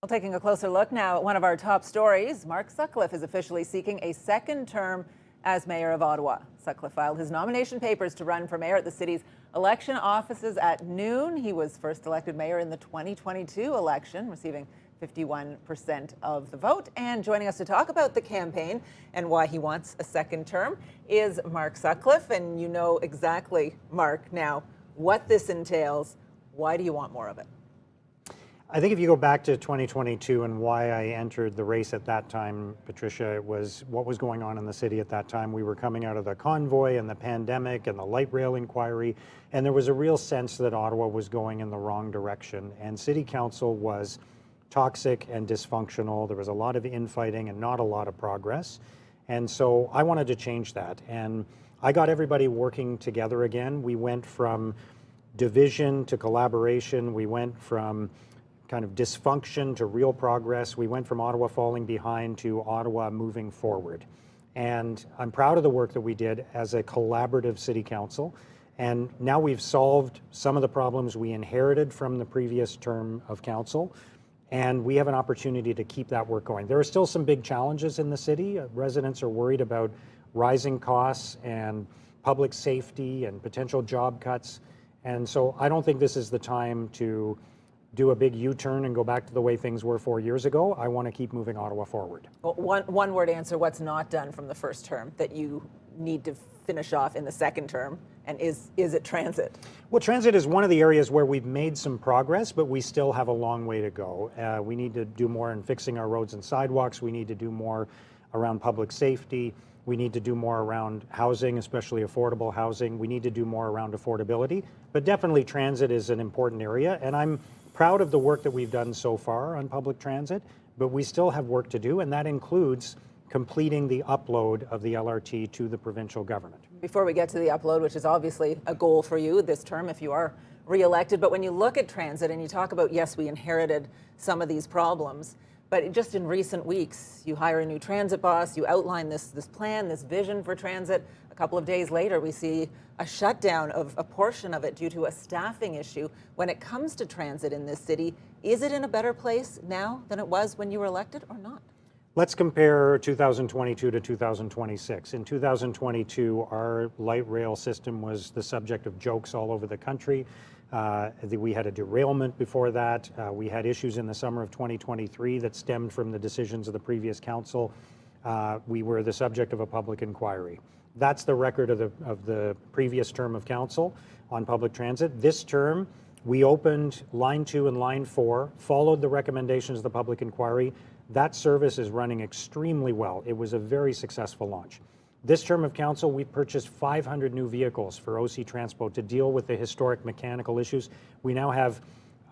Well, taking a closer look now at one of our top stories, Mark Sutcliffe is officially seeking a second term as Mayor of Ottawa. Sutcliffe filed his nomination papers to run for mayor at the city's election offices at noon. He was first elected mayor in the 2022 election, receiving 51% of the vote. And joining us to talk about the campaign and why he wants a second term is Mark Sutcliffe. And you know exactly, Mark, now what this entails. Why do you want more of it? I think if you go back to 2022 and why I entered the race at that time, Patricia, it was what was going on in the city at that time. We were coming out of the convoy and the pandemic and the light rail inquiry, and there was a real sense that Ottawa was going in the wrong direction. And city council was toxic and dysfunctional. There was a lot of infighting and not a lot of progress. And so I wanted to change that. And I got everybody working together again. We went from division to collaboration. We went from kind of dysfunction to real progress. We went from Ottawa falling behind to Ottawa moving forward. And I'm proud of the work that we did as a collaborative city council. And now we've solved some of the problems we inherited from the previous term of council. And we have an opportunity to keep that work going. There are still some big challenges in the city. Residents are worried about rising costs and public safety and potential job cuts. And so I don't think this is the time to do a big U-turn and go back to the way things were 4 years ago. I want to keep moving Ottawa forward. Well, one word answer, what's not done from the first term that you need to finish off in the second term, and is it transit? Well, transit is one of the areas where we've made some progress, but we still have a long way to go. We need to do more in fixing our roads and sidewalks. We need to do more around public safety. We need to do more around housing, especially affordable housing. We need to do more around affordability, but definitely transit is an important area, and I'm proud of the work that we've done so far on public transit, but we still have work to do, and that includes completing the upload of the LRT to the provincial government. Before we get to the upload, which is obviously a goal for you this term if you are re-elected, but when you look at transit and you talk about, yes, we inherited some of these problems, but just in recent weeks, you hire a new transit boss, you outline this plan, this vision for transit. A couple of days later, we see a shutdown of a portion of it due to a staffing issue. When it comes to transit in this city, is it in a better place now than it was when you were elected or not? Let's compare 2022 to 2026. In 2022, our light rail system was the subject of jokes all over the country. We had a derailment before that. We had issues in the summer of 2023 that stemmed from the decisions of the previous council. We were the subject of a public inquiry. That's the record of the previous term of council on public transit. This term, we opened Line 2 and Line 4, followed the recommendations of the public inquiry. That service is running extremely well. It was a very successful launch. This term of council, we purchased 500 new vehicles for OC Transpo to deal with the historic mechanical issues. We now have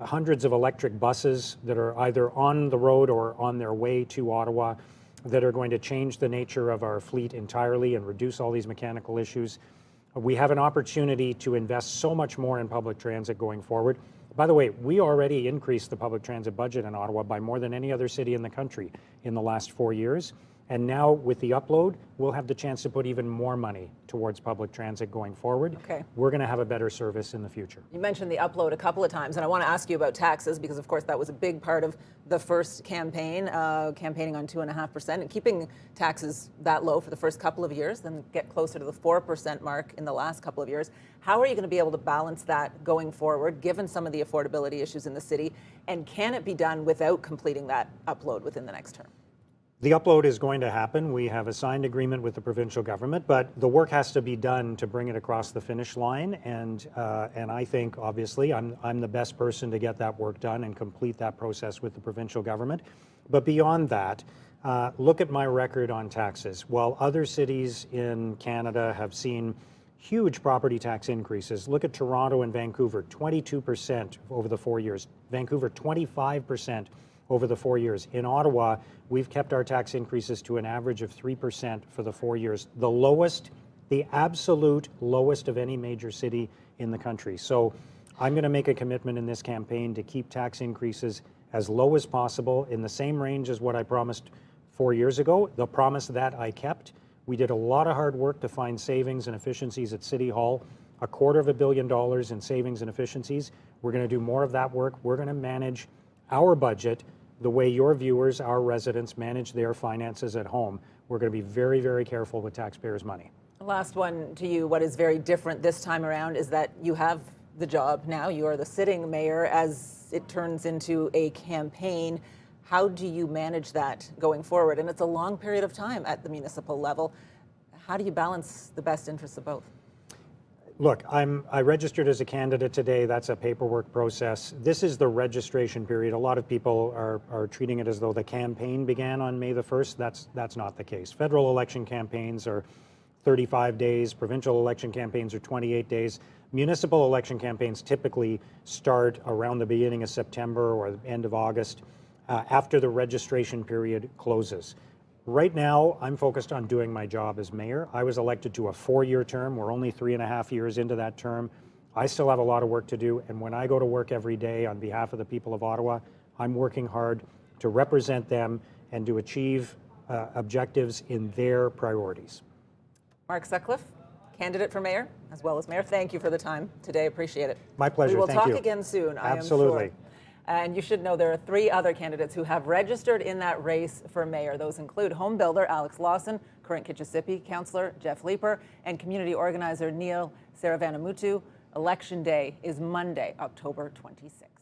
hundreds of electric buses that are either on the road or on their way to Ottawa that are going to change the nature of our fleet entirely and reduce all these mechanical issues. We have an opportunity to invest so much more in public transit going forward. By the way, we already increased the public transit budget in Ottawa by more than any other city in the country in the last 4 years. And now with the upload, we'll have the chance to put even more money towards public transit going forward. Okay. We're going to have a better service in the future. You mentioned the upload a couple of times, and I want to ask you about taxes because, of course, that was a big part of the first campaign, campaigning on 2.5% and keeping taxes that low for the first couple of years, then get closer to the 4% mark in the last couple of years. How are you going to be able to balance that going forward, given some of the affordability issues in the city, and can it be done without completing that upload within the next term? The upload is going to happen. We have a signed agreement with the provincial government, but the work has to be done to bring it across the finish line. And I think, obviously, I'm the best person to get that work done and complete that process with the provincial government. But beyond that, look at my record on taxes. While other cities in Canada have seen huge property tax increases, look at Toronto and Vancouver, 22% over the 4 years. Vancouver, 25% over the 4 years. In Ottawa, we've kept our tax increases to an average of 3% for the 4 years. The lowest, the absolute lowest of any major city in the country. So I'm going to make a commitment in this campaign to keep tax increases as low as possible, in the same range as what I promised 4 years ago. The promise that I kept. We did a lot of hard work to find savings and efficiencies at City Hall, $250 million in savings and efficiencies. We're going to do more of that work. We're going to manage our budget the way your viewers, our residents, manage their finances at home. We're going to be very, very careful with taxpayers' money. Last one to you. What is very different this time around is that you have the job now. You are the sitting mayor. As it turns into a campaign, how do you manage that going forward? And it's a long period of time at the municipal level. How do you balance the best interests of both? Look, I registered as a candidate today. That's a paperwork process. This is the registration period. A lot of people are treating it as though the campaign began on May the 1st. That's not the case. Federal election campaigns are 35 days. Provincial election campaigns are 28 days. Municipal election campaigns typically start around the beginning of September or the end of August after the registration period closes. Right now, I'm focused on doing my job as mayor. I was elected to a 4-year term. We're only 3.5 years into that term. I still have a lot of work to do. And when I go to work every day on behalf of the people of Ottawa, I'm working hard to represent them and to achieve objectives in their priorities. Mark Sutcliffe, candidate for mayor, as well as mayor, thank you for the time today. Appreciate it. My pleasure. We will Thank talk you. again soon, Absolutely. I am sure. And you should know there are 3 other candidates who have registered in that race for mayor. Those include home builder Alex Lawson, current Kitchissippi councillor Jeff Leeper, and community organizer Neil Saravanamutu. Election day is Monday, October 26th.